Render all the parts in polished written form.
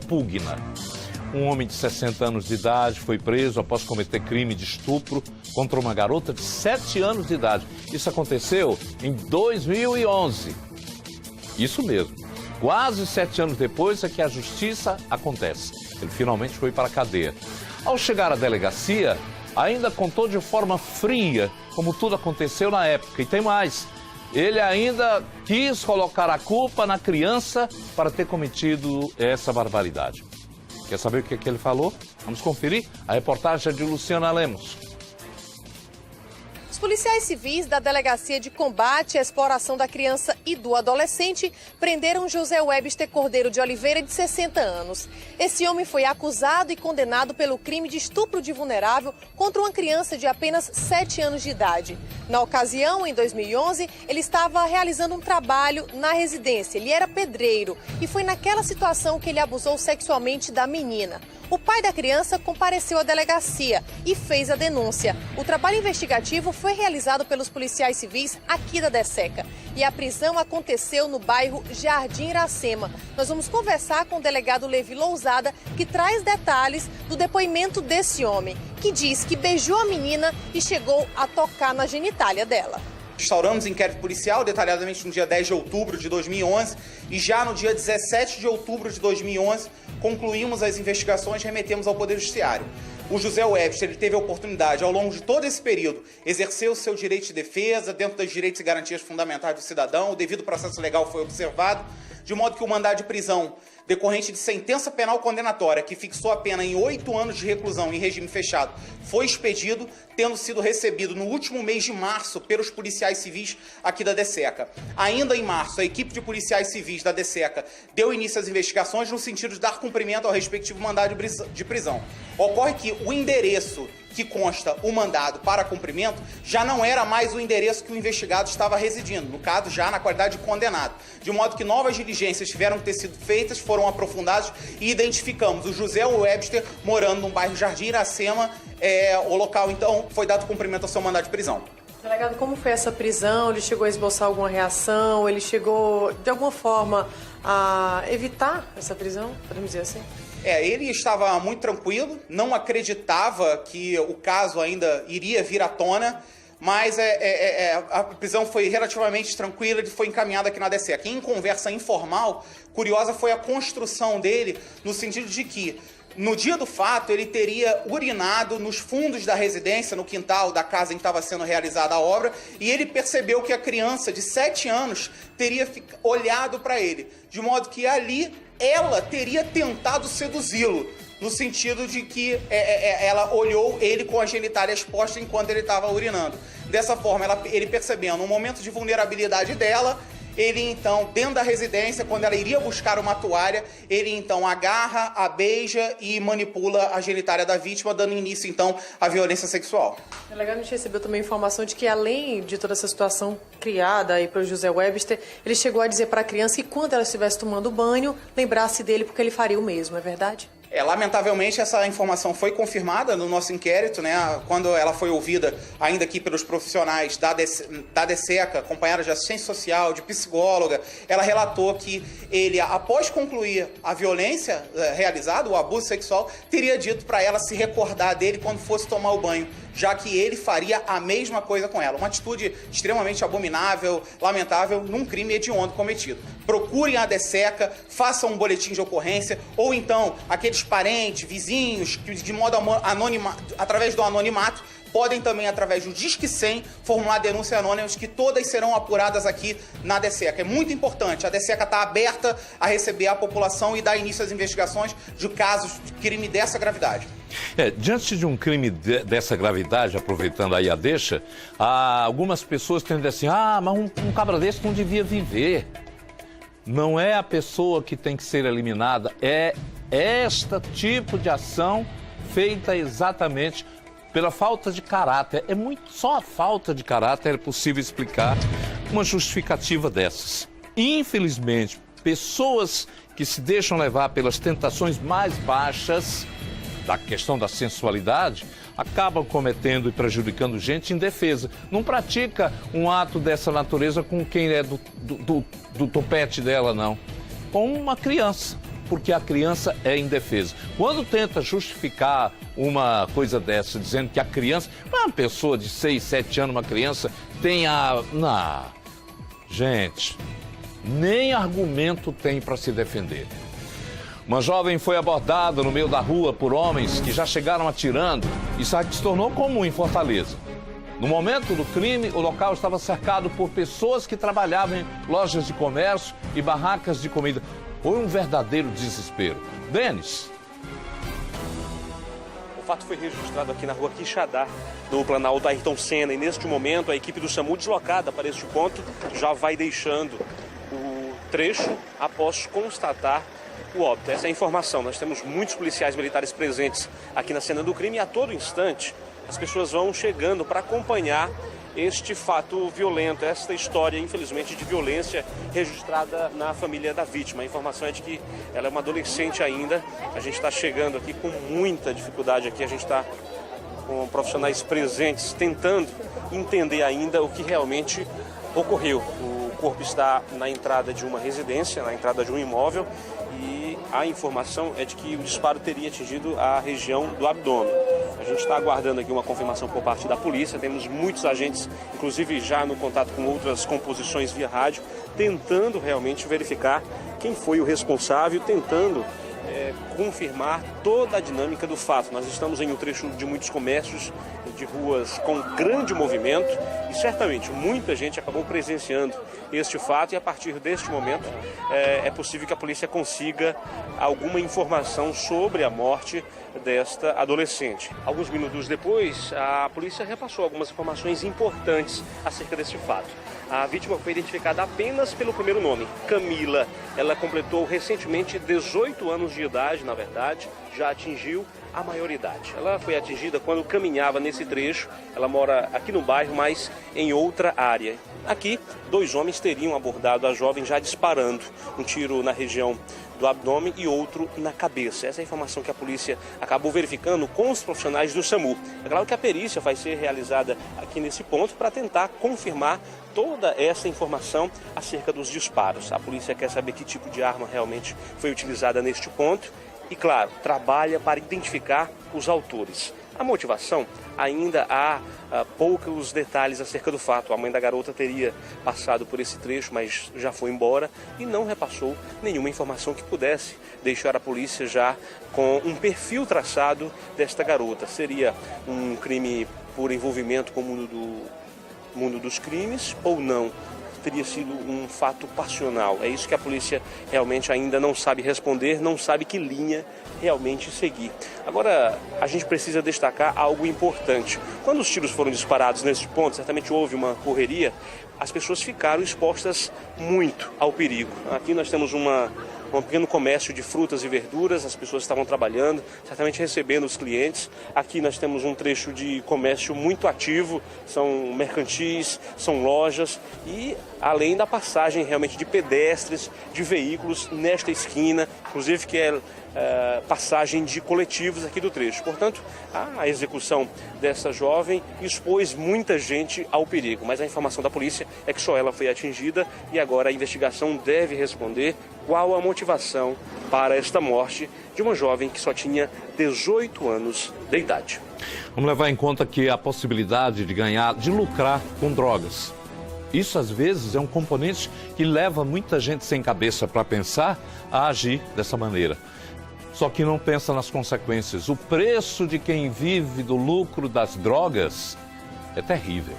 repugna. Um homem de 60 anos de idade foi preso após cometer crime de estupro contra uma garota de 7 anos de idade. Isso aconteceu em 2011. Isso mesmo. Quase 7 anos depois é que a justiça acontece. Ele finalmente foi para a cadeia. Ao chegar à delegacia, ainda contou de forma fria como tudo aconteceu na época. E tem mais. Ele ainda quis colocar a culpa na criança para ter cometido essa barbaridade. Quer saber o que ele falou? Vamos conferir a reportagem de Luciana Lemos. Os policiais civis da Delegacia de Combate à Exploração da Criança e do Adolescente prenderam José Webster Cordeiro de Oliveira, de 60 anos. Esse homem foi acusado e condenado pelo crime de estupro de vulnerável contra uma criança de apenas 7 anos de idade. Na ocasião, em 2011, ele estava realizando um trabalho na residência. Ele era pedreiro e foi naquela situação que ele abusou sexualmente da menina. O pai da criança compareceu à delegacia e fez a denúncia. O trabalho investigativo foi realizado pelos policiais civis aqui da DECECA. E a prisão aconteceu no bairro Jardim Iracema. Nós vamos conversar com o delegado Levi Lousada, que traz detalhes do depoimento desse homem, que diz que beijou a menina e chegou a tocar na genitália dela. Instauramos inquérito policial detalhadamente no dia 10 de outubro de 2011 e já no dia 17 de outubro de 2011 concluímos as investigações e remetemos ao Poder Judiciário. O José Webster ele teve a oportunidade, ao longo de todo esse período, exercer o seu direito de defesa dentro dos direitos e garantias fundamentais do cidadão. O devido processo legal foi observado, de modo que o mandado de prisão decorrente de sentença penal condenatória, que fixou a pena em 8 anos de reclusão em regime fechado, foi expedido, tendo sido recebido no último mês de março pelos policiais civis aqui da DECECA. Ainda em março, a equipe de policiais civis da DECECA deu início às investigações no sentido de dar cumprimento ao respectivo mandado de prisão. Ocorre que o endereço que consta o mandado para cumprimento já não era mais o endereço que o investigado estava residindo, no caso já na qualidade de condenado. De modo que novas diligências tiveram que ter sido feitas, foram aprofundadas e identificamos o José Webster morando no bairro Jardim Iracema. O local então foi dado cumprimento ao seu mandado de prisão. Delegado, como foi essa prisão? Ele chegou a esboçar alguma reação? Ele chegou de alguma forma a evitar essa prisão, podemos dizer assim? Ele estava muito tranquilo, não acreditava que o caso ainda iria vir à tona, mas a prisão foi relativamente tranquila e foi encaminhada aqui na DECECA. Em conversa informal, curiosa foi a construção dele, no sentido de que, no dia do fato, ele teria urinado nos fundos da residência, no quintal da casa em que estava sendo realizada a obra, e ele percebeu que a criança de 7 anos teria olhado para ele, de modo que ali ela teria tentado seduzi-lo, no sentido de que ela olhou ele com a genitália exposta enquanto ele estava urinando. Dessa forma, ele percebendo um momento de vulnerabilidade dela, ele então, dentro da residência, quando ela iria buscar uma toalha, ele então agarra, a beija e manipula a genitália da vítima, dando início então à violência sexual. É legal, a gente recebeu também informação de que, além de toda essa situação criada aí pelo José Webster, ele chegou a dizer para a criança que quando ela estivesse tomando banho, lembrasse dele porque ele faria o mesmo, é verdade? Lamentavelmente, essa informação foi confirmada no nosso inquérito, né? Quando ela foi ouvida, ainda aqui pelos profissionais da DECECA, acompanhada de assistência social, de psicóloga, ela relatou que ele, após concluir a violência realizada, o abuso sexual, teria dito para ela se recordar dele quando fosse tomar o banho, já que ele faria a mesma coisa com ela. Uma atitude extremamente abominável, lamentável, num crime hediondo cometido. Procurem a DECECA, façam um boletim de ocorrência, ou então aqueles parentes, vizinhos, que de modo anônimo, através do anonimato, podem também, através do Disque 100, formular denúncias anônimas, que todas serão apuradas aqui na DECECA. É muito importante, a DECECA está aberta a receber a população e dar início às investigações de casos de crime dessa gravidade. Diante de um crime dessa gravidade, aproveitando aí a deixa, algumas pessoas tendem assim, mas um cabra desse não devia viver. Não é a pessoa que tem que ser eliminada, é este tipo de ação feita exatamente pela falta de caráter. Só a falta de caráter é possível explicar uma justificativa dessas. Infelizmente, pessoas que se deixam levar pelas tentações mais baixas da questão da sensualidade, acabam cometendo e prejudicando gente indefesa. Não pratica um ato dessa natureza com quem é do topete dela, não. Com uma criança. porque a criança é indefesa. Quando tenta justificar uma coisa dessa, dizendo que a criança, uma pessoa de 6, 7 anos, uma criança, tem a... Não. Gente, nem argumento tem para se defender. Uma jovem foi abordada no meio da rua por homens que já chegaram atirando. Isso se tornou comum em Fortaleza. No momento do crime, o local estava cercado por pessoas que trabalhavam em lojas de comércio e barracas de comida. Foi um verdadeiro desespero. Denis. O fato foi registrado aqui na rua Quixadá, no Planalto Ayrton Senna. E neste momento, a equipe do SAMU deslocada para este ponto já vai deixando o trecho após constatar o óbito. Essa é a informação. Nós temos muitos policiais militares presentes aqui na cena do crime e a todo instante as pessoas vão chegando para acompanhar este fato violento, esta história, infelizmente, de violência registrada na família da vítima. A informação é de que ela é uma adolescente ainda. A gente está chegando aqui com muita dificuldade aqui. A gente está com profissionais presentes tentando entender ainda o que realmente ocorreu. O corpo está na entrada de uma residência, na entrada de um imóvel, e a informação é de que o disparo teria atingido a região do abdômen. A gente está aguardando aqui uma confirmação por parte da polícia, temos muitos agentes, inclusive já no contato com outras composições via rádio, tentando realmente verificar quem foi o responsável, tentando confirmar toda a dinâmica do fato. Nós estamos em um trecho de muitos comércios, de ruas com grande movimento e certamente muita gente acabou presenciando este fato e a partir deste momento é possível que a polícia consiga alguma informação sobre a morte desta adolescente. Alguns minutos depois, a polícia repassou algumas informações importantes acerca deste fato. A vítima foi identificada apenas pelo primeiro nome, Camila. Ela completou recentemente 18 anos de idade, na verdade, já atingiu a maioridade. Ela foi atingida quando caminhava nesse trecho. Ela mora aqui no bairro, mas em outra área. Aqui, 2 homens teriam abordado a jovem já disparando um tiro na região do abdômen e outro na cabeça. Essa é a informação que a polícia acabou verificando com os profissionais do SAMU. É claro que a perícia vai ser realizada aqui nesse ponto para tentar confirmar toda essa informação acerca dos disparos. A polícia quer saber que tipo de arma realmente foi utilizada neste ponto e, claro, trabalha para identificar os autores. A motivação, ainda há poucos detalhes acerca do fato. A mãe da garota teria passado por esse trecho, mas já foi embora e não repassou nenhuma informação que pudesse deixar a polícia já com um perfil traçado desta garota. Seria um crime por envolvimento com o mundo dos crimes ou não? Teria sido um fato passional. É isso que a polícia realmente ainda não sabe responder, não sabe que linha realmente seguir. Agora, a gente precisa destacar algo importante. Quando os tiros foram disparados nesse ponto, certamente houve uma correria, as pessoas ficaram expostas muito ao perigo. Aqui nós temos um pequeno comércio de frutas e verduras, as pessoas estavam trabalhando, certamente recebendo os clientes. Aqui nós temos um trecho de comércio muito ativo, são mercantis, são lojas e além da passagem realmente de pedestres, de veículos nesta esquina, inclusive que é passagem de coletivos aqui do trecho. Portanto, a execução dessa jovem expôs muita gente ao perigo, mas a informação da polícia é que só ela foi atingida e agora a investigação deve responder qual a motivação para esta morte de uma jovem que só tinha 18 anos de idade. Vamos levar em conta que a possibilidade de lucrar com drogas. Isso, às vezes, é um componente que leva muita gente sem cabeça para pensar a agir dessa maneira. Só que não pensa nas consequências. O preço de quem vive do lucro das drogas é terrível.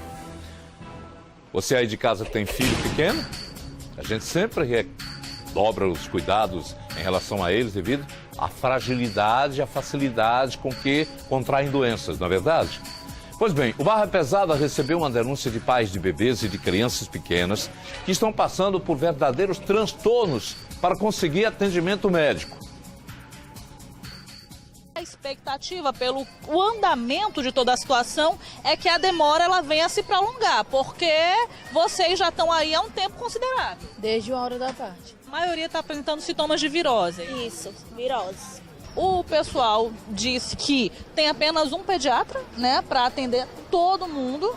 Você aí de casa que tem filho pequeno, a gente sempre dobra os cuidados em relação a eles devido à fragilidade e à facilidade com que contraem doenças, não é verdade? Pois bem, o Barra Pesada recebeu uma denúncia de pais de bebês e de crianças pequenas que estão passando por verdadeiros transtornos para conseguir atendimento médico. A expectativa pelo o andamento de toda a situação é que a demora ela venha a se prolongar, porque vocês já estão aí há um tempo considerável. Desde 1h da tarde. A maioria está apresentando sintomas de virose. Isso, virose. O pessoal disse que tem apenas um pediatra, né, para atender todo mundo.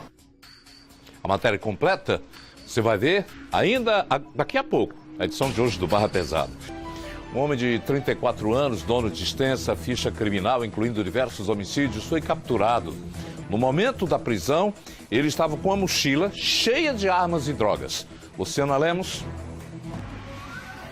A matéria completa você vai ver ainda daqui a pouco, a edição de hoje do Barra Pesada. Um homem de 34 anos, dono de extensa ficha criminal, incluindo diversos homicídios, foi capturado. No momento da prisão, ele estava com uma mochila cheia de armas e drogas. Luciana Lemos.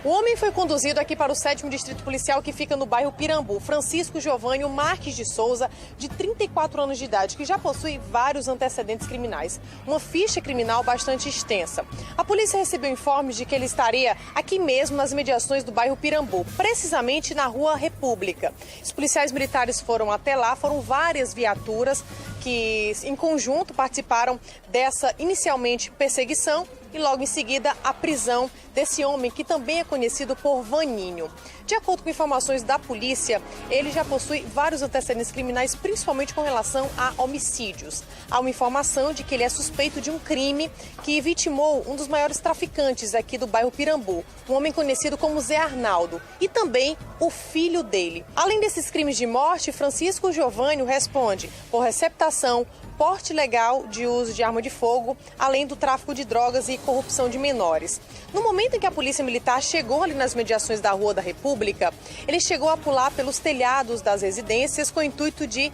O homem foi conduzido aqui para o 7º Distrito Policial, que fica no bairro Pirambu. Francisco Giovânio Marques de Souza, de 34 anos de idade, que já possui vários antecedentes criminais. Uma ficha criminal bastante extensa. A polícia recebeu informes de que ele estaria aqui mesmo nas mediações do bairro Pirambu, precisamente na Rua República. Os policiais militares foram até lá, foram várias viaturas que, em conjunto, participaram dessa, inicialmente, perseguição e logo em seguida a prisão desse homem, que também é conhecido por Vaninho. De acordo com informações da polícia, ele já possui vários antecedentes criminais, principalmente com relação a homicídios. Há uma informação de que ele é suspeito de um crime que vitimou um dos maiores traficantes aqui do bairro Pirambu, um homem conhecido como Zé Arnaldo, e também o filho dele. Além desses crimes de morte, Francisco Giovânio responde por receptação, porte ilegal de uso de arma de fogo, além do tráfico de drogas e corrupção de menores. No momento em que a polícia militar chegou ali nas mediações da Rua da República, ele chegou a pular pelos telhados das residências com o intuito de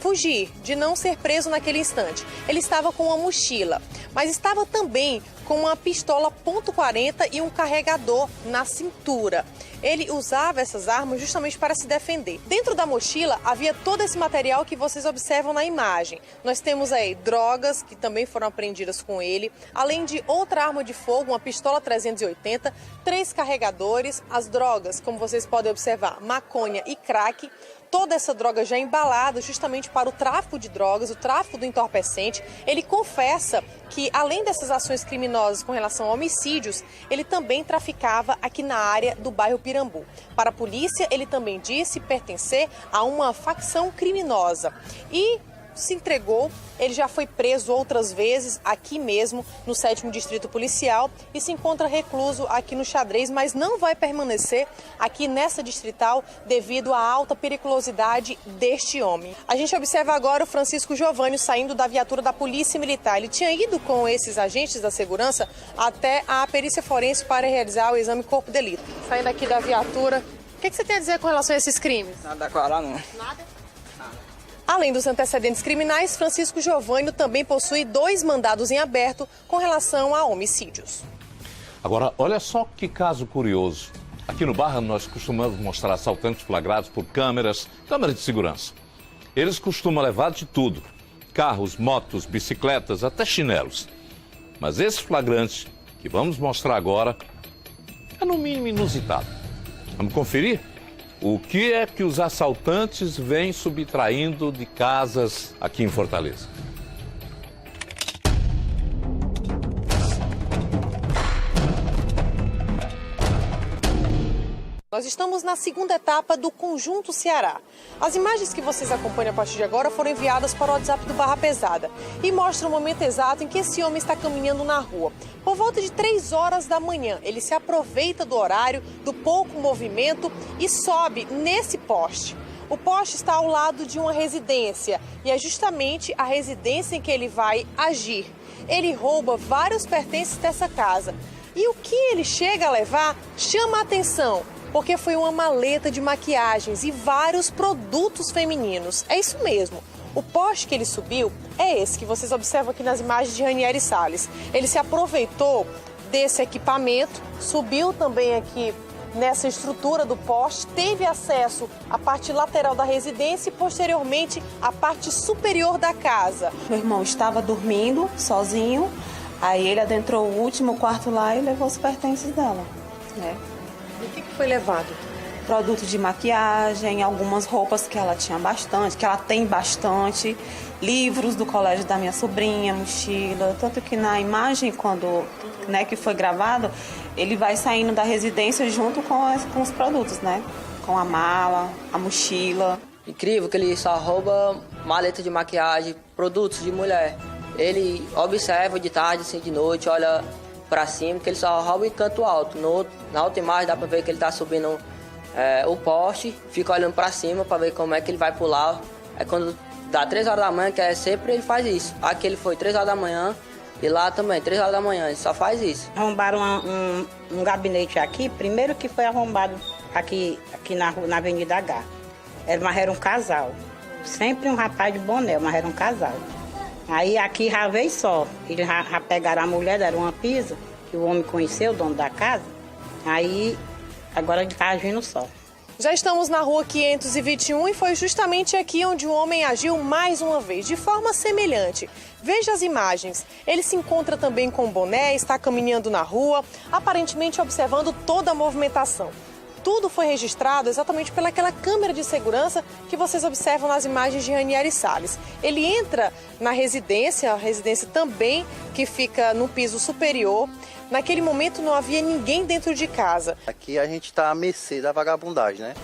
fugir, de não ser preso naquele instante. Ele estava com uma mochila, mas estava também com uma pistola .40 e um carregador na cintura. Ele usava essas armas justamente para se defender. Dentro da mochila havia todo esse material que vocês observam na imagem. Nós temos aí drogas que também foram apreendidas com ele, além de outra arma de fogo, uma pistola 380, 3 carregadores, as drogas, como vocês podem observar, maconha e crack. Toda essa droga já embalada justamente para o tráfico de drogas, o tráfico do entorpecente. Ele confessa que, além dessas ações criminosas com relação a homicídios, ele também traficava aqui na área do bairro Pirambu. Para a polícia, ele também disse pertencer a uma facção criminosa e se entregou. Ele já foi preso outras vezes aqui mesmo no 7º Distrito Policial e se encontra recluso aqui no Xadrez, mas não vai permanecer aqui nessa distrital devido à alta periculosidade deste homem. A gente observa agora o Francisco Giovânio saindo da viatura da Polícia Militar. Ele tinha ido com esses agentes da segurança até a perícia forense para realizar o exame corpo de delito. Saindo aqui da viatura, o que você tem a dizer com relação a esses crimes? Nada a falar, não. Nada? Além dos antecedentes criminais, Francisco Giovânio também possui 2 mandados em aberto com relação a homicídios. Agora, olha só que caso curioso. Aqui no Barra nós costumamos mostrar assaltantes flagrados por câmeras de segurança. Eles costumam levar de tudo: carros, motos, bicicletas, até chinelos. Mas esse flagrante que vamos mostrar agora é no mínimo inusitado. Vamos conferir? O que é que os assaltantes vêm subtraindo de casas aqui em Fortaleza? Nós estamos na segunda etapa do Conjunto Ceará. As imagens que vocês acompanham a partir de agora foram enviadas para o WhatsApp do Barra Pesada e mostram o momento exato em que esse homem está caminhando na rua. Por volta de 3 horas da manhã, ele se aproveita do horário, do pouco movimento e sobe nesse poste. O poste está ao lado de uma residência e é justamente a residência em que ele vai agir. Ele rouba vários pertences dessa casa. E o que ele chega a levar chama a atenção, porque foi uma maleta de maquiagens e vários produtos femininos. É isso mesmo. O poste que ele subiu é esse que vocês observam aqui nas imagens de Ranieri Salles. Ele se aproveitou desse equipamento, subiu também aqui nessa estrutura do poste, teve acesso à parte lateral da residência e posteriormente à parte superior da casa. Meu irmão estava dormindo sozinho, aí ele adentrou o último quarto lá e levou os pertences dela, né? E o que foi levado? Produtos de maquiagem, algumas roupas que ela tinha bastante, que ela tem bastante, livros do colégio da minha sobrinha, mochila, tanto que na imagem, quando, né, que foi gravado, ele vai saindo da residência junto com os produtos, né? Com a mala, a mochila. Incrível que ele só rouba maleta de maquiagem, produtos de mulher. Ele observa de tarde, assim, de noite, olha pra cima, que ele só rouba em canto alto. Na outra imagem dá pra ver que ele tá subindo o poste, fica olhando pra cima pra ver como é que ele vai pular. É quando dá 3 horas da manhã, que é sempre ele faz isso. Aqui ele foi 3 horas da manhã e lá também, 3 horas da manhã, ele só faz isso. Arrombaram um gabinete aqui, primeiro que foi arrombado aqui na Avenida H. Mas era um casal. Sempre um rapaz de boné, mas era um casal. Aí aqui já veio só. Eles já pegaram a mulher, deram uma pisa, que o homem conheceu, o dono da casa. Aí agora ele está agindo só. Já estamos na rua 521 e foi justamente aqui onde o homem agiu mais uma vez, de forma semelhante. Veja as imagens. Ele se encontra também com o boné, está caminhando na rua, aparentemente observando toda a movimentação. Tudo foi registrado exatamente pelaquela câmera de segurança que vocês observam nas imagens de Ranieri Salles. Ele entra na residência, a residência também que fica no piso superior. Naquele momento não havia ninguém dentro de casa. Aqui a gente está à mercê da vagabundagem, né?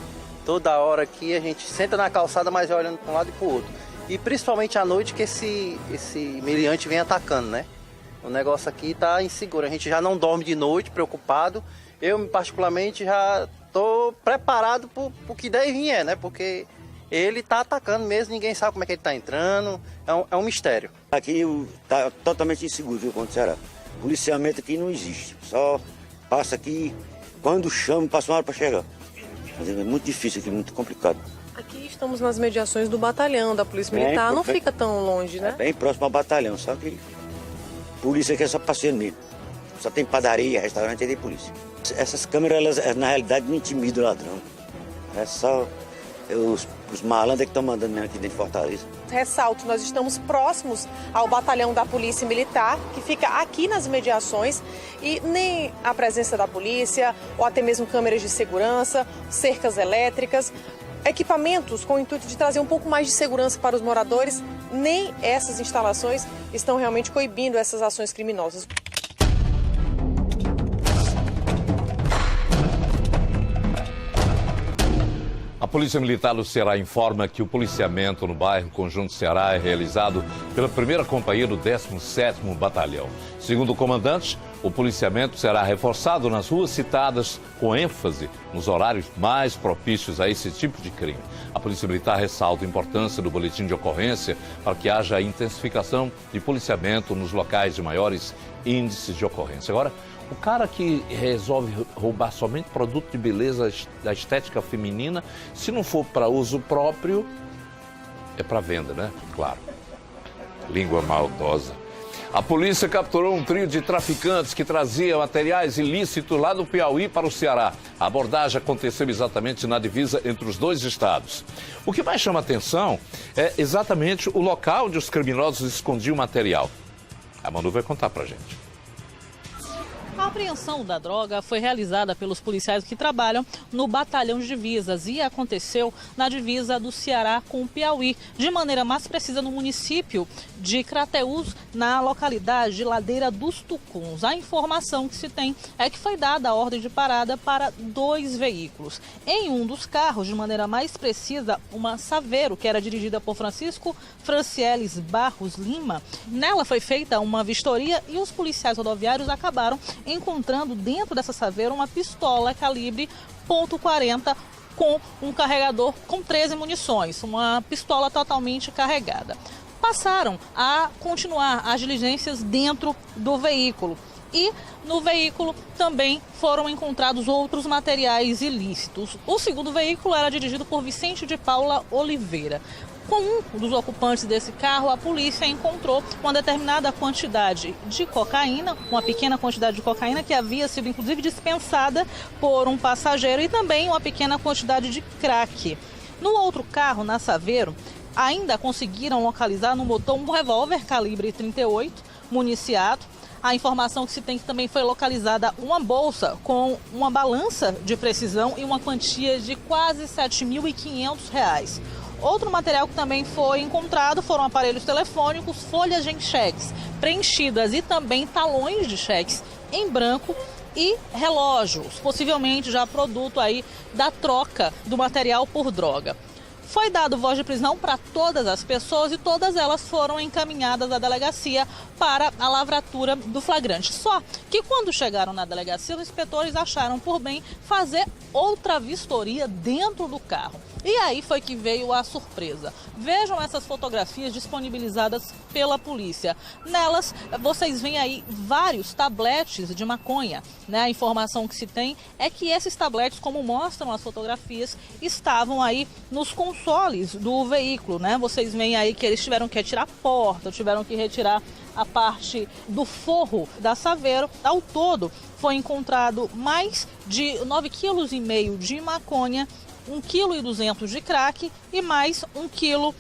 Toda hora aqui a gente senta na calçada, mas vai olhando para um lado e para o outro. E principalmente à noite que esse meliante vem atacando, né? O negócio aqui está inseguro. A gente já não dorme de noite, preocupado. Eu, particularmente, já estou preparado para o que der e vier, né? Porque ele está atacando mesmo, ninguém sabe como é que ele está entrando. É um mistério. Aqui está totalmente inseguro, viu, contra o Ceará. Policiamento aqui não existe. Só passa aqui, quando chama, passa uma hora para chegar. Mas é muito difícil aqui, muito complicado. Aqui estamos nas mediações do batalhão da Polícia Militar, não fica tão longe, né? É bem próximo ao batalhão, só que polícia aqui é só passeio mesmo. Só tem padaria, restaurante e tem polícia. Essas câmeras, elas, na realidade, não intimidam o ladrão. É só os malandros que estão mandando mesmo aqui dentro de Fortaleza. Ressalto, nós estamos próximos ao batalhão da Polícia Militar, que fica aqui nas mediações, e nem a presença da polícia, ou até mesmo câmeras de segurança, cercas elétricas, equipamentos com o intuito de trazer um pouco mais de segurança para os moradores, nem essas instalações estão realmente coibindo essas ações criminosas. A Polícia Militar do Ceará informa que o policiamento no bairro Conjunto Ceará é realizado pela 1ª Companhia do 17º Batalhão. Segundo o comandante, o policiamento será reforçado nas ruas citadas com ênfase nos horários mais propícios a esse tipo de crime. A Polícia Militar ressalta a importância do boletim de ocorrência para que haja intensificação de policiamento nos locais de maiores índices de ocorrência. Agora, o cara que resolve roubar somente produto de beleza da estética feminina, se não for para uso próprio, é para venda, né? Claro. Língua maldosa. A polícia capturou um trio de traficantes que trazia materiais ilícitos lá do Piauí para o Ceará. A abordagem aconteceu exatamente na divisa entre os dois estados. O que mais chama atenção é exatamente o local onde os criminosos escondiam o material. A Manu vai contar pra gente. A apreensão da droga foi realizada pelos policiais que trabalham no batalhão de divisas e aconteceu na divisa do Ceará com o Piauí, de maneira mais precisa no município de Crateús, na localidade de Ladeira dos Tucuns. A informação que se tem é que foi dada a ordem de parada para 2 veículos. Em um dos carros, de maneira mais precisa, uma Saveiro, que era dirigida por Francisco Francieles Barros Lima. Nela foi feita uma vistoria e os policiais rodoviários acabaram encontrando dentro dessa Saveiro uma pistola calibre .40 com um carregador com 13 munições, uma pistola totalmente carregada. Passaram a continuar as diligências dentro do veículo e no veículo também foram encontrados outros materiais ilícitos. O segundo veículo era dirigido por Vicente de Paula Oliveira. Com um dos ocupantes desse carro, a polícia encontrou uma determinada quantidade de cocaína, uma pequena quantidade de cocaína que havia sido inclusive dispensada por um passageiro e também uma pequena quantidade de crack. No outro carro, na Saveiro, ainda conseguiram localizar no motor um revólver calibre 38, municiado. A informação que se tem que também foi localizada uma bolsa com uma balança de precisão e uma quantia de quase R$ 7.500. Outro material que também foi encontrado foram aparelhos telefônicos, folhas de cheques preenchidas e também talões de cheques em branco e relógios, possivelmente já produto aí da troca do material por droga. Foi dado voz de prisão para todas as pessoas e todas elas foram encaminhadas à delegacia para a lavratura do flagrante. Só que quando chegaram na delegacia, os inspetores acharam por bem fazer outra vistoria dentro do carro. E aí foi que veio a surpresa. Vejam essas fotografias disponibilizadas pela polícia. Nelas, vocês veem aí vários tabletes de maconha, né? A informação que se tem é que esses tabletes, como mostram as fotografias, estavam aí nos consoles do veículo, né? Vocês veem aí que eles tiveram que retirar a porta, tiveram que retirar a parte do forro da Saveiro. Ao todo, foi encontrado mais de 9,5 kg de maconha, 1,2 kg de crack e mais 1,50 kg,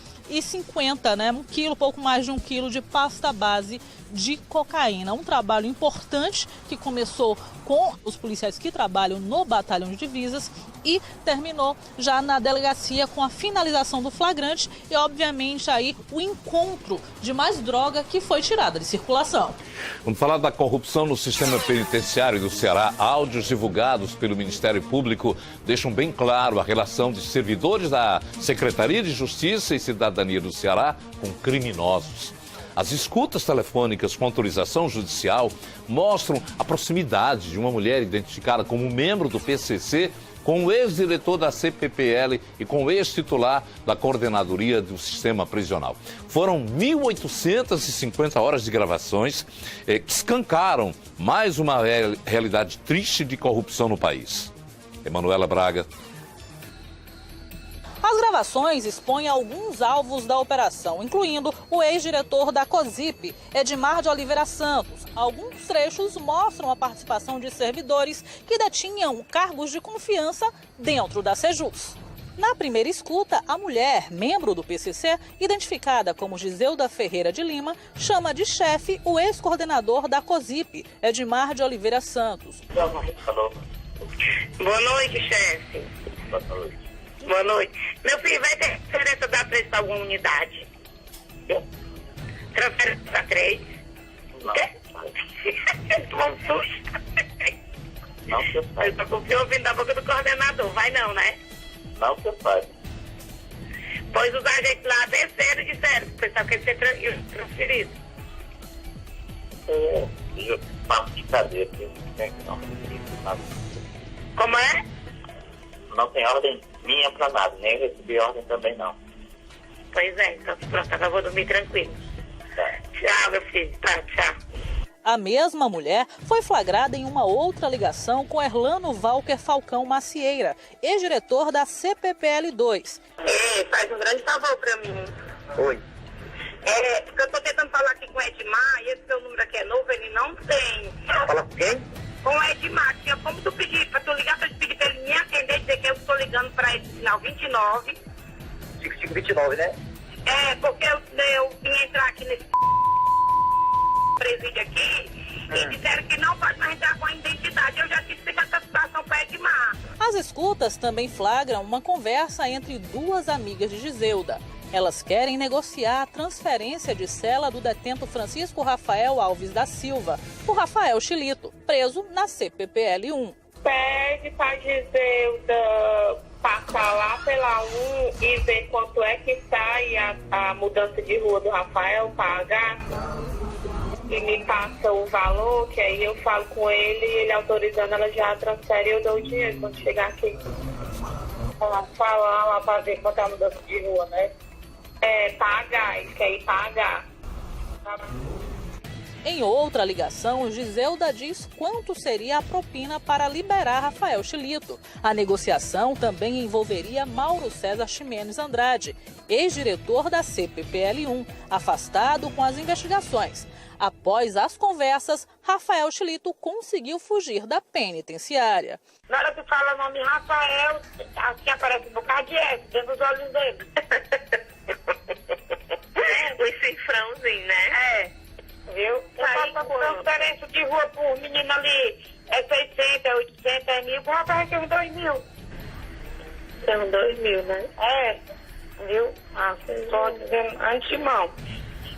né? 1 quilo, pouco mais de 1 quilo de pasta base de cocaína. Um trabalho importante que começou com os policiais que trabalham no Batalhão de Divisas e terminou já na delegacia com a finalização do flagrante e, obviamente, aí o encontro de mais droga que foi tirada de circulação. Vamos falar da corrupção no sistema penitenciário do Ceará. Áudios divulgados pelo Ministério Público deixam bem claro a relação de servidores da Secretaria de Justiça e Cidadania do Ceará com criminosos. As escutas telefônicas com autorização judicial mostram a proximidade de uma mulher identificada como membro do PCC com o ex-diretor da CPPL e com o ex-titular da Coordenadoria do Sistema Prisional. Foram 1.850 horas de gravações que escancaram mais uma realidade triste de corrupção no país. Emanuela Braga. As gravações expõem alguns alvos da operação, incluindo o ex-diretor da COSIP, Edmar de Oliveira Santos. Alguns trechos mostram a participação de servidores que detinham cargos de confiança dentro da Sejus. Na primeira escuta, a mulher, membro do PCC, identificada como Giseuda Ferreira de Lima, chama de chefe o ex-coordenador da COSIP, Edmar de Oliveira Santos. Boa noite, chefe. Boa noite. Boa noite. Meu filho, vai ter transferência da 3 para alguma unidade? Transferência da 3? Não. Tomou um susto. Não, seu pai. Eu tô com o senhor ouvindo da boca do coordenador. Vai não, né? Não, seu pai. Pois os agentes lá desceram e disseram que o pessoal quer ser transferido. Eu passo de cadeia aqui. Como é? Não tem ordem minha pra nada, nem recebi ordem também não. Pois é, então pronto, agora eu vou dormir tranquilo. Tá. Tchau, meu filho. Tá, tchau. A mesma mulher foi flagrada em uma outra ligação com Erlano Walker Falcão Macieira, ex-diretor da CPPL2. Faz um grande favor pra mim. Oi. Porque eu tô tentando falar aqui com o Edmar e esse seu número aqui é novo, ele não tem. Fala com quem? Com o Edmar, tinha como tu pedir, pra tu ligar, pra te pedir pra ele me atender, dizer que eu estou ligando pra ele, final 29. 5529, né? Porque eu vim entrar aqui nesse presídio aqui e disseram que não pode mais entrar com a identidade. Eu já tive essa situação pra Edmar. As escutas também flagram uma conversa entre duas amigas de Giseuda. Elas querem negociar a transferência de cela do detento Francisco Rafael Alves da Silva, o Rafael Chilito, preso na CPPL1. Pede para Giseuda passar lá pela 1 e ver quanto é que sai a mudança de rua do Rafael, pagar. E me passa o valor, que aí eu falo com ele autorizando, ela já transfere e eu dou o dinheiro quando chegar aqui. Ela fala lá para ver quanto é a mudança de rua, né? Pagar, isso aí, pagar. Em outra ligação, Giseuda diz quanto seria a propina para liberar Rafael Chilito. A negociação também envolveria Mauro César Ximenes Andrade, ex-diretor da CPPL1, afastado com as investigações. Após as conversas, Rafael Chilito conseguiu fugir da penitenciária. Na hora que fala o nome Rafael, assim aparece um bocado de S dentro dos olhos dele. Os cifrãozinhos, né? Viu? Aí, transferência de rua por menino ali, 600, 800, 1.000, o rapaz recebe 2.000. São 2.000, né? Viu? Só dizendo antemão.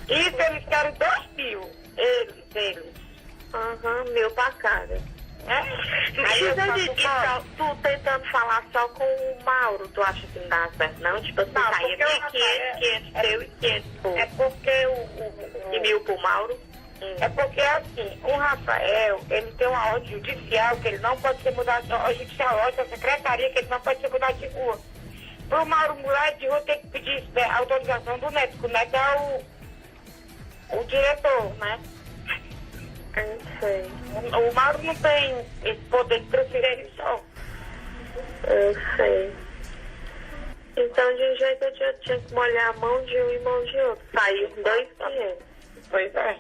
Isso eles querem 2.000, eles. 1.000 pra cada. Aí tu tentando falar só com o Mauro, tu acha que não dá certo, não? Tipo assim, saia 1.500 teu e 500 por. É porque E 1.000 pro Mauro? É porque, assim, o Rafael, ele tem uma ordem judicial que ele não pode ser mudado, a judicial, a secretaria que ele não pode ser mudado de rua. Pro Mauro Moraes, eu vou ter que pedir autorização do Neto, porque o Neto é o diretor, né? Eu não sei. O Mauro não tem esse poder de transferir só. Eu sei. Então, de um jeito, eu tinha que molhar a mão de um e mão de outro. Saiu 2,500. Pois é.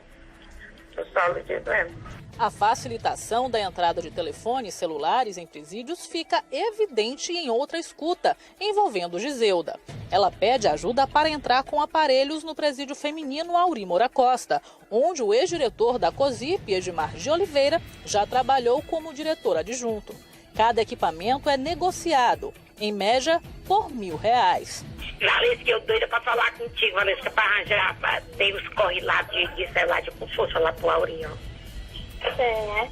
Tô só lhe dizendo. A facilitação da entrada de telefones celulares em presídios fica evidente em outra escuta, envolvendo Giselda. Ela pede ajuda para entrar com aparelhos no presídio feminino Auri Moura Costa, onde o ex-diretor da COSIP, Edmar de Oliveira, já trabalhou como diretor adjunto. Cada equipamento é negociado, em média, por R$1.000. Valesca, eu doida pra falar contigo, Valesca, pra arranjar, tem os corre lá de celular de com força lá pro Aurinho. É.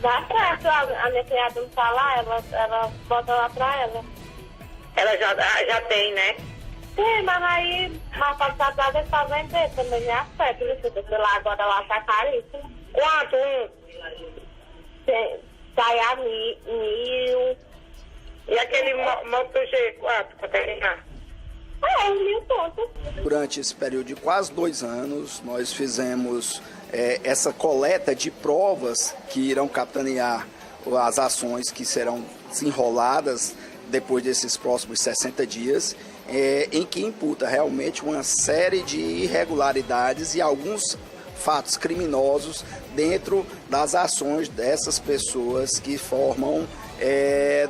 Dá certo, a minha criada não tá lá, ela bota lá pra ela. Ela já tem, né? Sim, mas aí, mais passada deve estar vendendo também, já certo, né? Porque lá agora lá tá caríssimo. Quanto? Sai a 1.000. E aquele Moto G, quanto é que tá? 1.000 pontos. Durante esse período de quase 2 anos, nós fizemos essa coleta de provas que irão capitanear as ações que serão desenroladas depois desses próximos 60 dias, em que imputa realmente uma série de irregularidades e alguns fatos criminosos dentro das ações dessas pessoas que formam,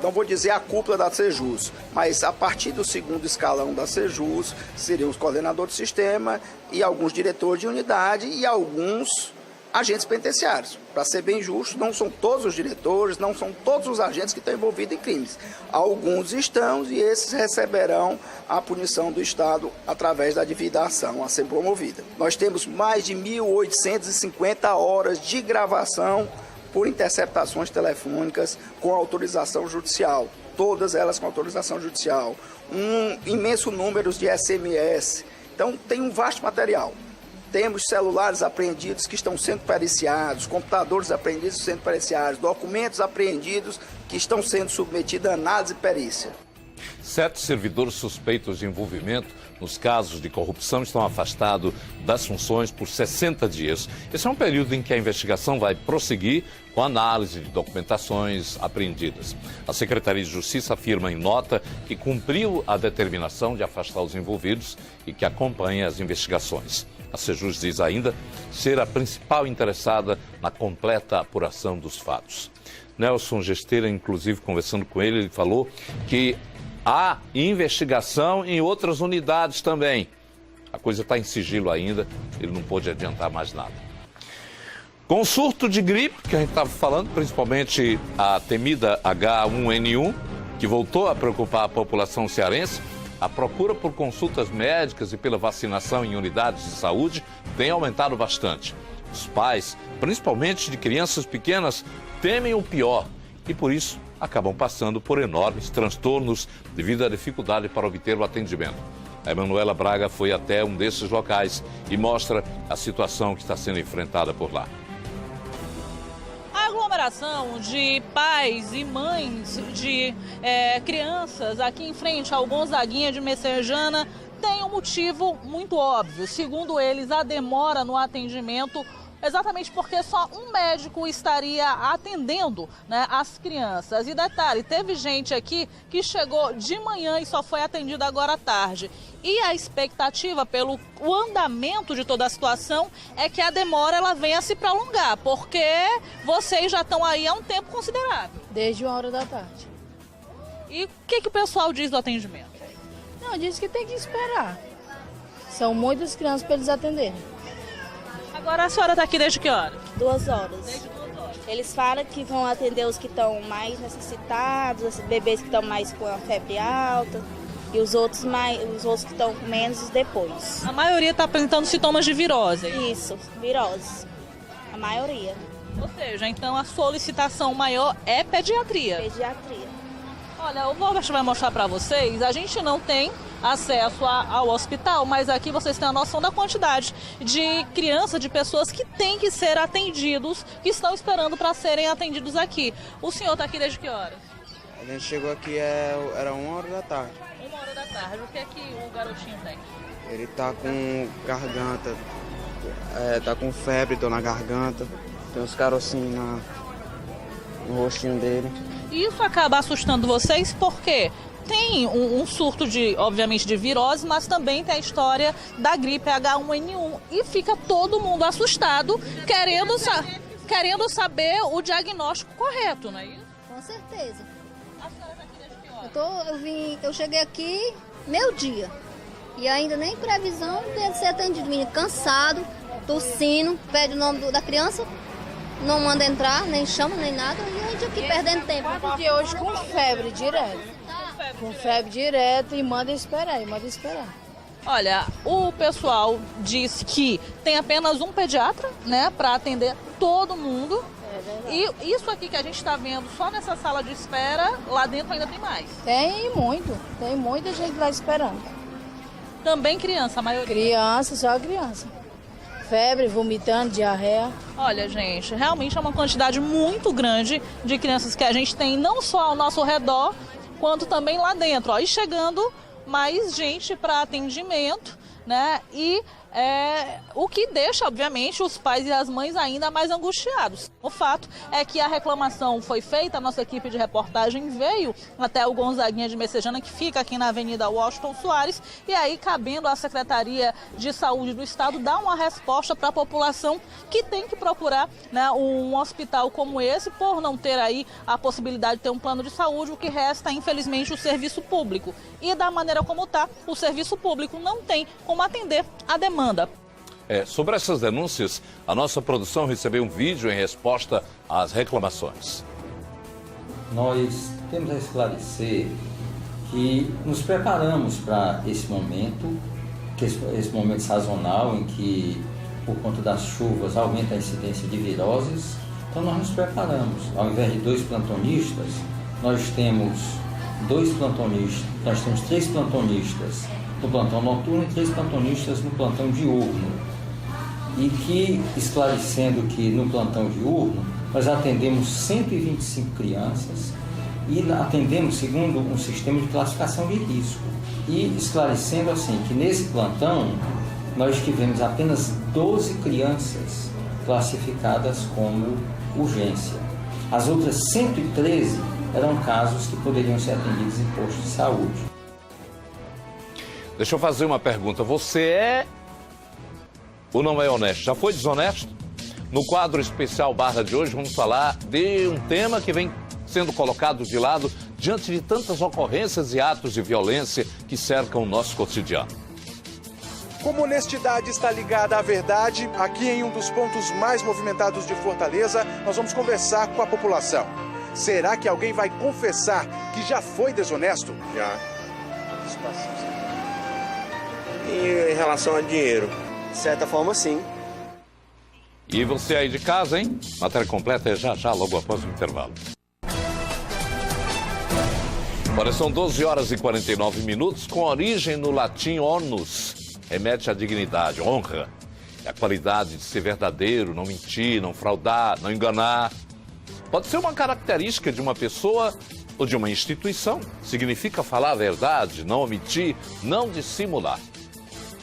não vou dizer a cúpula da Sejus, mas a partir do segundo escalão da Sejus, seriam os coordenadores de sistema e alguns diretores de unidade e alguns agentes penitenciários. Para ser bem justo, não são todos os diretores, não são todos os agentes que estão envolvidos em crimes. Alguns estão e esses receberão a punição do Estado através da devida ação a ser promovida. Nós temos mais de 1.850 horas de gravação por interceptações telefônicas com autorização judicial, todas elas com autorização judicial, um imenso número de SMS. Então tem um vasto material. Temos celulares apreendidos que estão sendo periciados, computadores apreendidos sendo periciados, documentos apreendidos que estão sendo submetidos a análise e perícia. 7 servidores suspeitos de envolvimento nos casos de corrupção estão afastados das funções por 60 dias. Esse é um período em que a investigação vai prosseguir com a análise de documentações apreendidas. A Secretaria de Justiça afirma em nota que cumpriu a determinação de afastar os envolvidos e que acompanha as investigações. A Sejus diz ainda ser a principal interessada na completa apuração dos fatos. Nelson Gesteira, inclusive, conversando com ele falou que há investigação em outras unidades também. A coisa está em sigilo ainda, ele não pôde adiantar mais nada. Com o surto de gripe, que a gente estava falando, principalmente a temida H1N1, que voltou a preocupar a população cearense, a procura por consultas médicas e pela vacinação em unidades de saúde tem aumentado bastante. Os pais, principalmente de crianças pequenas, temem o pior e, por isso, acabam passando por enormes transtornos devido à dificuldade para obter o atendimento. A Emanuela Braga foi até um desses locais e mostra a situação que está sendo enfrentada por lá. A aglomeração de pais e mães de crianças aqui em frente ao Gonzaguinha de Messejana tem um motivo muito óbvio. Segundo eles, a demora no atendimento exatamente porque só um médico estaria atendendo, né, as crianças. E detalhe, teve gente aqui que chegou de manhã e só foi atendida agora à tarde. E a expectativa pelo andamento de toda a situação é que a demora ela venha a se prolongar, porque vocês já estão aí há um tempo considerável. Desde 1h da tarde. E o que o pessoal diz do atendimento? Não, diz que tem que esperar. São muitas crianças para eles atenderem. Agora a senhora está aqui desde que hora? 2 horas. Desde 2 horas. Eles falam que vão atender os que estão mais necessitados, os bebês que estão mais com a febre alta e os outros que estão menos depois. A maioria está apresentando sintomas de virose. Isso, virose. A maioria. Ou seja, então a solicitação maior é pediatria. Pediatria. Olha, o Valverde vai mostrar para vocês, a gente não tem acesso ao hospital, mas aqui vocês têm a noção da quantidade de crianças, de pessoas que têm que ser atendidos, que estão esperando para serem atendidos aqui. O senhor está aqui desde que horas? A gente chegou aqui, era 1h da tarde. 1h da tarde. O que é que o garotinho tem? Ele tá com garganta, tá com febre, dor na garganta. Tem uns carocinhos no rostinho dele. Isso acaba assustando vocês porque tem um surto obviamente, de virose, mas também tem a história da gripe H1N1 e fica todo mundo assustado, querendo saber o diagnóstico correto, não é isso? Com certeza. A senhora está aqui desde que hora? Eu cheguei aqui meio-dia e ainda nem previsão dele ser atendido. Menino cansado, tossindo, pede o nome da criança, não manda entrar, nem chama, nem nada, e a gente aqui perdendo tempo. 4 dias hoje com febre direto. Com febre direto e manda esperar. Olha, o pessoal diz que tem apenas um pediatra, né, para atender todo mundo. E isso aqui que a gente está vendo só nessa sala de espera, lá dentro ainda tem mais. Tem muita gente lá esperando. Também criança, a maioria? Criança, só criança. Febre, vomitando, diarreia. Olha, gente, realmente é uma quantidade muito grande de crianças que a gente tem, não só ao nosso redor, quanto também lá dentro. Ó, e chegando mais gente para atendimento, né? E o que deixa, obviamente, os pais e as mães ainda mais angustiados. O fato é que a reclamação foi feita, a nossa equipe de reportagem veio até o Gonzaguinha de Messejana, que fica aqui na Avenida Washington Soares, e aí, cabendo à Secretaria de Saúde do Estado, dar uma resposta para a população que tem que procurar, né, um hospital como esse, por não ter aí a possibilidade de ter um plano de saúde. O que resta, infelizmente, o serviço público. E da maneira como está, o serviço público não tem como atender a demanda. Sobre essas denúncias, a nossa produção recebeu um vídeo em resposta às reclamações. Nós temos a esclarecer que nos preparamos para esse momento, esse momento sazonal em que, por conta das chuvas, aumenta a incidência de viroses. Então nós nos preparamos. Ao invés de 2 plantonistas, nós temos 3 plantonistas no plantão noturno e 3 plantonistas no plantão diurno. E que, esclarecendo que no plantão diurno, nós atendemos 125 crianças e atendemos segundo um sistema de classificação de risco. E esclarecendo assim que nesse plantão nós tivemos apenas 12 crianças classificadas como urgência. As outras 113 eram casos que poderiam ser atendidos em postos de saúde. Deixa eu fazer uma pergunta. Você é ou não é honesto? Já foi desonesto? No quadro especial Barra de hoje, vamos falar de um tema que vem sendo colocado de lado diante de tantas ocorrências e atos de violência que cercam o nosso cotidiano. Como honestidade está ligada à verdade, aqui em um dos pontos mais movimentados de Fortaleza, nós vamos conversar com a população. Será que alguém vai confessar que já foi desonesto? Já. E em relação a dinheiro? De certa forma, sim. E você aí de casa, hein? Matéria completa é já, logo após o intervalo. Olha, são 12 horas e 49 minutos, com origem no latim onus, remete à dignidade, honra. É a qualidade de ser verdadeiro, não mentir, não fraudar, não enganar. Pode ser uma característica de uma pessoa ou de uma instituição. Significa falar a verdade, não omitir, não dissimular.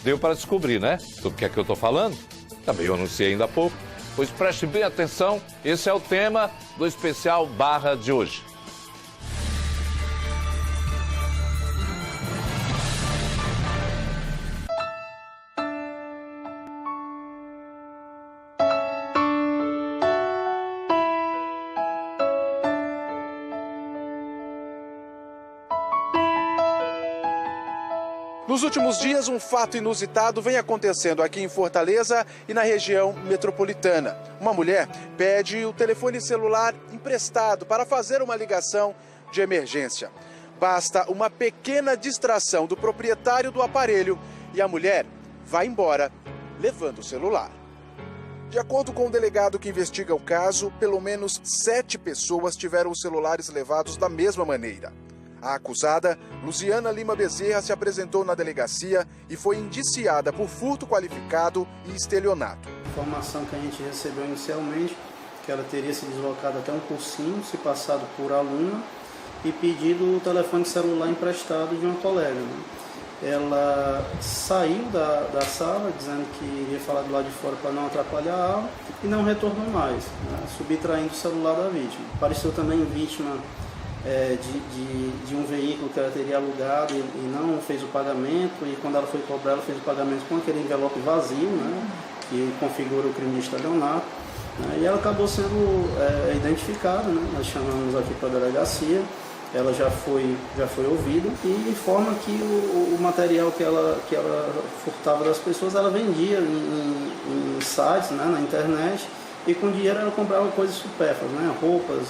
Deu para descobrir, né? Do que é que eu estou falando? Também eu anunciei ainda há pouco. Pois preste bem atenção, esse é o tema do especial Barra de hoje. Nos últimos dias, um fato inusitado vem acontecendo aqui em Fortaleza e na região metropolitana. Uma mulher pede o telefone celular emprestado para fazer uma ligação de emergência. Basta uma pequena distração do proprietário do aparelho e a mulher vai embora, levando o celular. De acordo com o delegado que investiga o caso, pelo menos 7 pessoas tiveram os celulares levados da mesma maneira. A acusada, Luziana Lima Bezerra, se apresentou na delegacia e foi indiciada por furto qualificado e estelionato. A informação que a gente recebeu inicialmente, que ela teria se deslocado até um cursinho, se passado por aluna, e pedido o telefone celular emprestado de uma colega, né? Ela saiu da sala dizendo que iria falar do lado de fora para não atrapalhar a aula e não retornou mais, né? Subtraindo o celular da vítima. Apareceu também vítima de um veículo que ela teria alugado e não fez o pagamento, e quando ela foi cobrar, ela fez o pagamento com aquele envelope vazio, né? Que configura o crime de estelionato, né? E ela acabou sendo identificada, né? Nós chamamos aqui para a delegacia. Ela já foi ouvida e informa que o material que ela furtava das pessoas, ela vendia em sites, né, na internet, e com dinheiro ela comprava coisas supérfluas, né, roupas,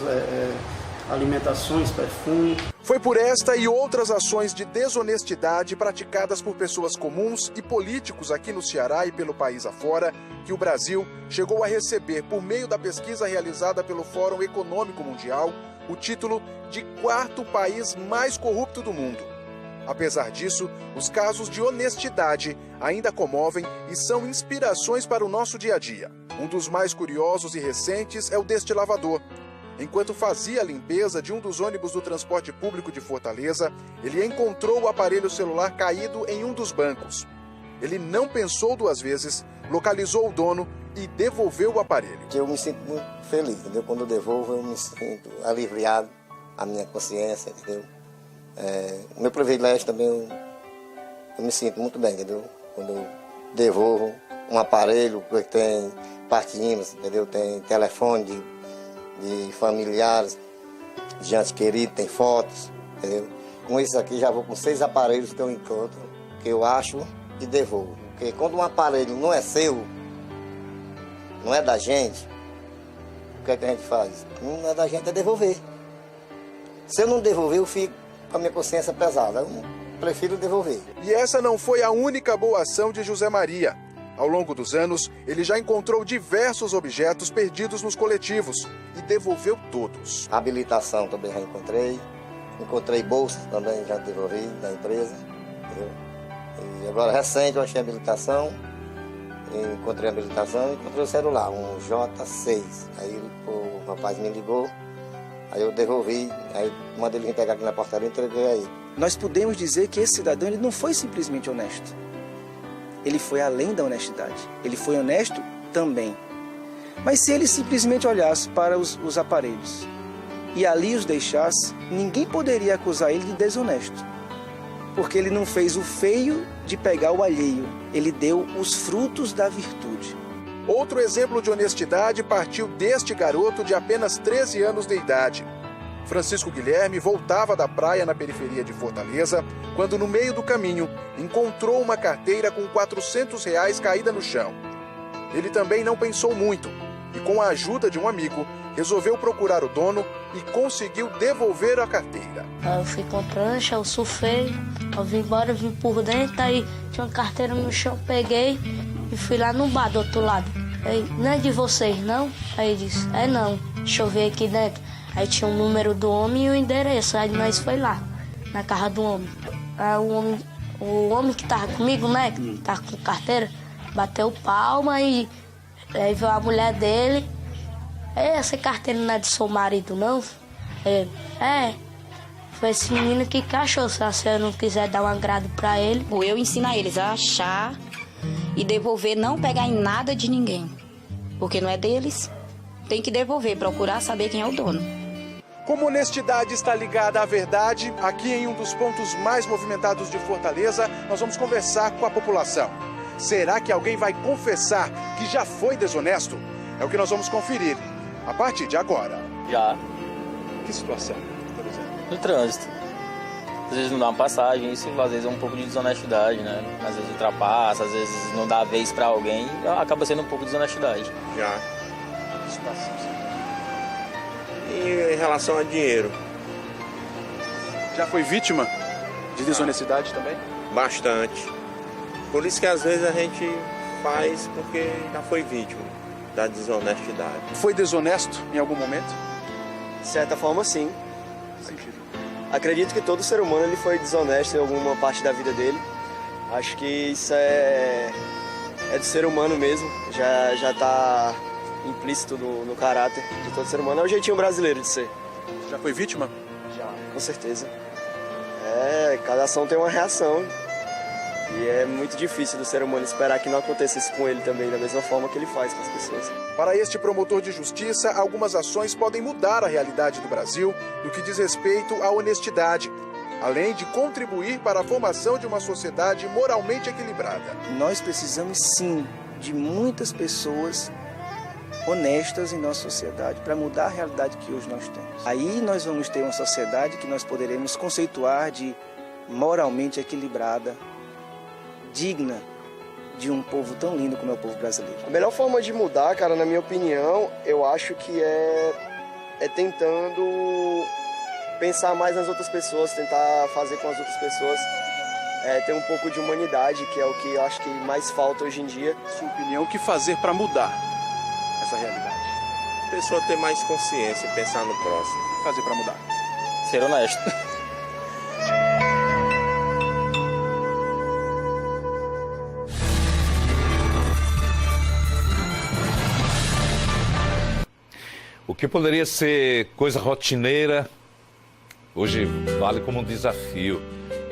alimentações, perfume. Foi por esta e outras ações de desonestidade praticadas por pessoas comuns e políticos aqui no Ceará e pelo país afora que o Brasil chegou a receber, por meio da pesquisa realizada pelo Fórum Econômico Mundial, o título de 4º país mais corrupto do mundo. Apesar disso, os casos de honestidade ainda comovem e são inspirações para o nosso dia a dia. Um dos mais curiosos e recentes é o deste lavador. Enquanto fazia a limpeza de um dos ônibus do transporte público de Fortaleza, ele encontrou o aparelho celular caído em um dos bancos. Ele não pensou 2 vezes, localizou o dono e devolveu o aparelho. Eu me sinto muito feliz, entendeu? Quando eu devolvo, eu me sinto aliviado, a minha consciência, entendeu? O meu privilégio também, eu me sinto muito bem, entendeu? Quando eu devolvo um aparelho que tem parte índice, entendeu? Tem telefone de familiares, de gente querida, tem fotos, entendeu? Com isso aqui já vou com 6 aparelhos que eu encontro, que eu acho e devolvo. Porque quando um aparelho não é seu, não é da gente, o que é que a gente faz? Não é da gente, é devolver. Se eu não devolver, eu fico com a minha consciência pesada. Eu prefiro devolver. E essa não foi a única boa ação de José Maria. Ao longo dos anos, ele já encontrou diversos objetos perdidos nos coletivos e devolveu todos. Habilitação também já encontrei. Encontrei bolsas também, já devolvi da empresa. Entendeu? E agora, recente, eu achei a habilitação. Encontrei a habilitação e encontrei o celular, um J6. Aí o rapaz me ligou, aí eu devolvi, aí mandei ele vir pegar aqui na portaria e entreguei aí. Nós podemos dizer que esse cidadão ele não foi simplesmente honesto. Ele foi além da honestidade. Ele foi honesto também. Mas se ele simplesmente olhasse para os aparelhos e ali os deixasse, ninguém poderia acusar ele de desonesto. Porque ele não fez o feio de pegar o alheio. Ele deu os frutos da virtude. Outro exemplo de honestidade partiu deste garoto de apenas 13 anos de idade. Francisco Guilherme voltava da praia na periferia de Fortaleza, quando no meio do caminho encontrou uma carteira com R$400 caída no chão. Ele também não pensou muito e, com a ajuda de um amigo, resolveu procurar o dono e conseguiu devolver a carteira. Eu fui com prancha, eu surfei, eu vim embora, vim por dentro, aí tinha uma carteira no chão, peguei e fui lá no bar do outro lado. Aí, não é de vocês, não? Aí ele disse, não, deixa eu ver aqui dentro. Aí tinha o número do homem e o endereço, aí nós foi lá, na casa do homem. Aí o homem que tava comigo, né, que tava com carteira, bateu palma e aí veio a mulher dele. Essa carteira não é do seu marido, não? Ele, foi esse menino que achou, se a senhora não quiser dar um agrado pra ele. Eu ensino a eles a achar e devolver, não pegar em nada de ninguém, porque não é deles. Tem que devolver, procurar saber quem é o dono. Como honestidade está ligada à verdade, aqui em um dos pontos mais movimentados de Fortaleza, nós vamos conversar com a população. Será que alguém vai confessar que já foi desonesto? É o que nós vamos conferir a partir de agora. Já. Que situação, por exemplo? No trânsito. Às vezes não dá uma passagem, isso às vezes é um pouco de desonestidade, né? Às vezes ultrapassa, às vezes não dá vez pra alguém, acaba sendo um pouco de desonestidade. Já. E em relação a dinheiro? Já foi vítima de desonestidade também? Bastante. Por isso que às vezes a gente faz porque já foi vítima da desonestidade. Foi desonesto em algum momento? De certa forma, sim. Acredito que todo ser humano ele foi desonesto em alguma parte da vida dele. Acho que isso é do ser humano mesmo, já está implícito no caráter de todo ser humano. É o jeitinho brasileiro de ser. Já foi vítima? Já. com certeza. Cada ação tem uma reação. E é muito difícil do ser humano esperar que não acontecesse com ele também, da mesma forma que ele faz com as pessoas. Para este promotor de justiça, algumas ações podem mudar a realidade do Brasil no que diz respeito à honestidade, além de contribuir para a formação de uma sociedade moralmente equilibrada. Nós precisamos, sim, de muitas pessoas honestas em nossa sociedade para mudar a realidade que hoje nós temos. Aí nós vamos ter uma sociedade que nós poderemos conceituar de moralmente equilibrada, digna de um povo tão lindo como é o povo brasileiro. A melhor forma de mudar, cara, na minha opinião, eu acho que é tentando pensar mais nas outras pessoas, tentar fazer com as outras pessoas, ter um pouco de humanidade, que é o que eu acho que mais falta hoje em dia. Sua opinião, o que fazer para mudar essa realidade? A pessoa ter mais consciência e pensar no próximo. O que fazer para mudar? Ser honesto. O que poderia ser coisa rotineira, hoje vale como um desafio,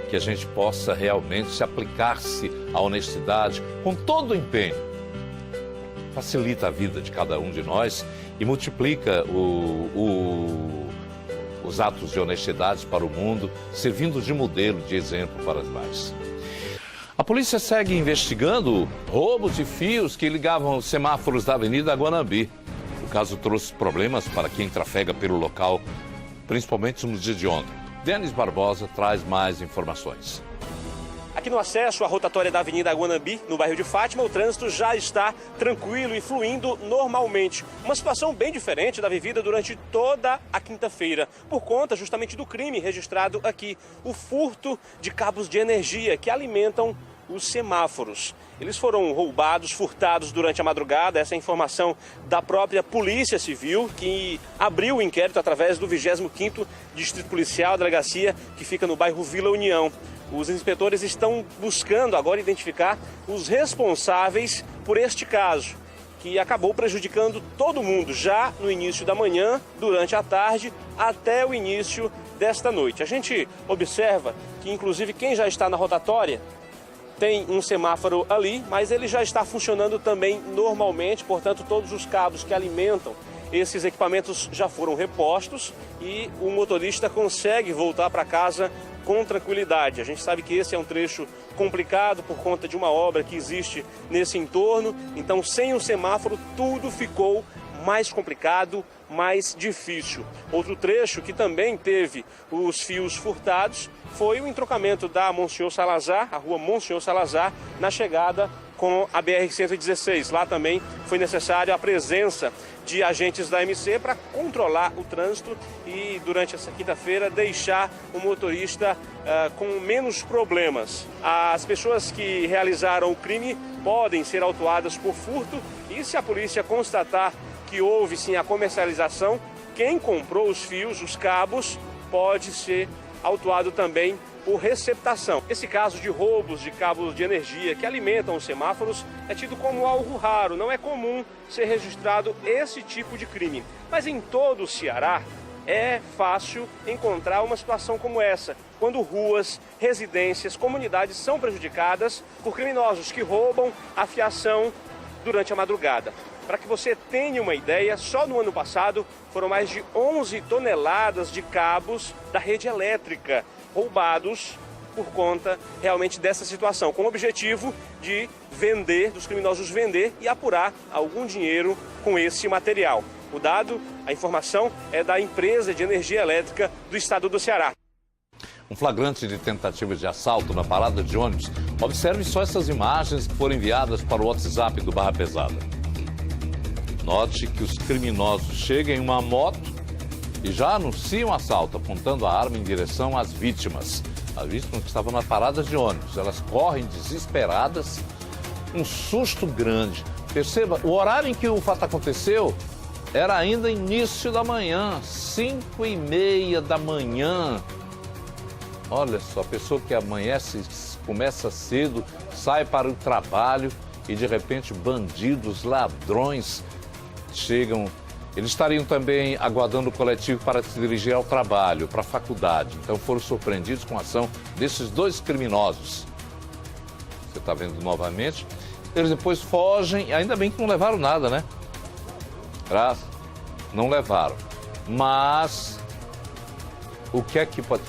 que a gente possa realmente se aplicar-se à honestidade com todo o empenho. Facilita a vida de cada um de nós e multiplica os atos de honestidade para o mundo, servindo de modelo, de exemplo para os demais. A polícia segue investigando roubos de fios que ligavam os semáforos da Avenida Guanambi. O caso trouxe problemas para quem trafega pelo local, principalmente no dia de ontem. Denis Barbosa traz mais informações. Aqui no acesso à rotatória da Avenida Guanambi, no bairro de Fátima, o trânsito já está tranquilo e fluindo normalmente. Uma situação bem diferente da vivida durante toda a quinta-feira, por conta justamente do crime registrado aqui, o furto de cabos de energia que alimentam os semáforos. Eles foram roubados, furtados durante a madrugada. Essa é a informação da própria Polícia Civil, que abriu o inquérito através do 25º Distrito Policial, a delegacia que fica no bairro Vila União. Os inspetores estão buscando agora identificar os responsáveis por este caso, que acabou prejudicando todo mundo já no início da manhã, durante a tarde, até o início desta noite. A gente observa que, inclusive, quem já está na rotatória tem um semáforo ali, mas ele já está funcionando também normalmente, portanto, todos os cabos que alimentam esses equipamentos já foram repostos e o motorista consegue voltar para casa com tranquilidade. A gente sabe que esse é um trecho complicado por conta de uma obra que existe nesse entorno, então sem o semáforo tudo ficou mais complicado, mais difícil. Outro trecho que também teve os fios furtados foi o entrocamento da Monsenhor Salazar, a rua Monsenhor Salazar, na chegada com a BR-116. Lá também foi necessária a presença de agentes da MC para controlar o trânsito e, durante essa quinta-feira, deixar o motorista com menos problemas. As pessoas que realizaram o crime podem ser autuadas por furto e, se a polícia constatar que houve sim a comercialização, quem comprou os fios, os cabos, pode ser autuado também por receptação. Esse caso de roubos de cabos de energia que alimentam os semáforos é tido como algo raro, não é comum ser registrado esse tipo de crime. Mas em todo o Ceará é fácil encontrar uma situação como essa, quando ruas, residências, comunidades são prejudicadas por criminosos que roubam a fiação durante a madrugada. Para que você tenha uma ideia, só no ano passado foram mais de 11 toneladas de cabos da rede elétrica roubados por conta realmente dessa situação, com o objetivo de vender, dos criminosos vender e apurar algum dinheiro com esse material. O dado, a informação é da empresa de energia elétrica do estado do Ceará. Um flagrante de tentativa de assalto na parada de ônibus. Observe só essas imagens que foram enviadas para o WhatsApp do Barra Pesada. Note que os criminosos chegam em uma moto e já anunciam o assalto, apontando a arma em direção às vítimas. As vítimas que estavam na parada de ônibus. Elas correm desesperadas, um susto grande. Perceba, o horário em que o fato aconteceu era ainda início da manhã, 5h30 da manhã. Olha só, a pessoa que amanhece, começa cedo, sai para o trabalho e de repente bandidos, ladrões chegam Eles estariam também aguardando o coletivo para se dirigir ao trabalho, para a faculdade. Então foram surpreendidos com a ação desses dois criminosos. Você está vendo novamente. Eles depois fogem, ainda bem que não levaram nada, né? Não levaram. Mas o que é que pode...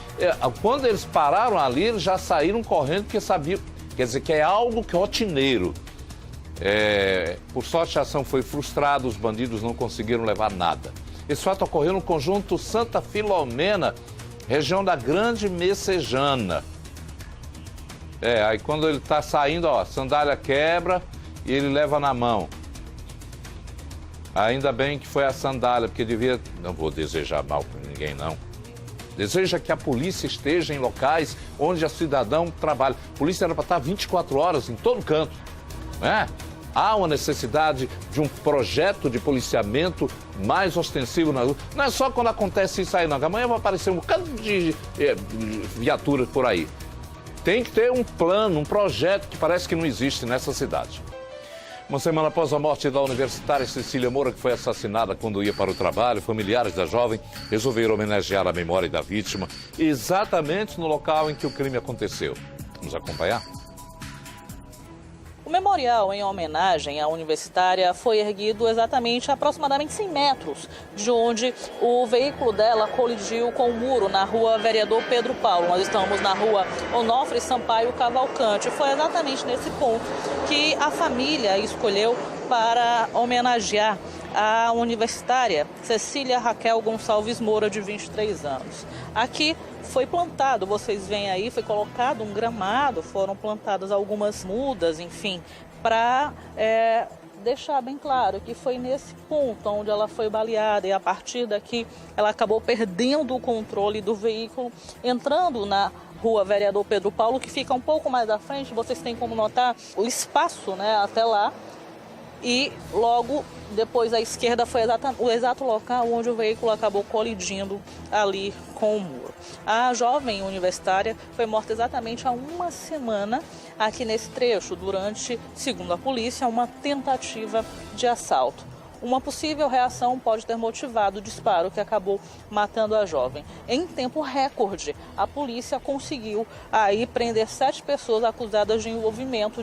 Quando eles pararam ali, eles já saíram correndo porque sabiam... Quer dizer, que é algo que rotineiro. Por sorte, a ação foi frustrada, os bandidos não conseguiram levar nada. Esse fato ocorreu no conjunto Santa Filomena, região da Grande Messejana. Aí quando ele está saindo, ó, a sandália quebra e ele leva na mão. Ainda bem que foi a sandália, porque devia... Não vou desejar mal para ninguém, não. Deseja que a polícia esteja em locais onde a cidadão trabalha. A polícia era para estar 24 horas em todo canto, né? Há uma necessidade de um projeto de policiamento mais ostensivo na rua. Não é só quando acontece isso aí, não. Amanhã vai aparecer um bocado de viaturas por aí. Tem que ter um plano, um projeto que parece que não existe nessa cidade. Uma semana após a morte da universitária Cecília Moura, que foi assassinada quando ia para o trabalho, familiares da jovem resolveram homenagear a memória da vítima exatamente no local em que o crime aconteceu. Vamos acompanhar? O memorial em homenagem à universitária foi erguido exatamente a aproximadamente 100 metros de onde o veículo dela colidiu com o muro na rua Vereador Pedro Paulo. Nós estamos na rua Onofre Sampaio Cavalcante. Foi exatamente nesse ponto que a família escolheu para homenagear a universitária Cecília Raquel Gonçalves Moura, de 23 anos. Aqui foi plantado, vocês veem aí, foi colocado um gramado, foram plantadas algumas mudas, enfim, para deixar bem claro que foi nesse ponto onde ela foi baleada e a partir daqui ela acabou perdendo o controle do veículo, entrando na rua Vereador Pedro Paulo, que fica um pouco mais à frente. Vocês têm como notar o espaço, né, até lá. E logo depois à esquerda foi o exato local onde o veículo acabou colidindo ali com o muro. A jovem universitária foi morta exatamente há uma semana aqui nesse trecho, durante, segundo a polícia, uma tentativa de assalto. Uma possível reação pode ter motivado o disparo que acabou matando a jovem. Em tempo recorde, a polícia conseguiu aí prender 7 pessoas acusadas de envolvimento de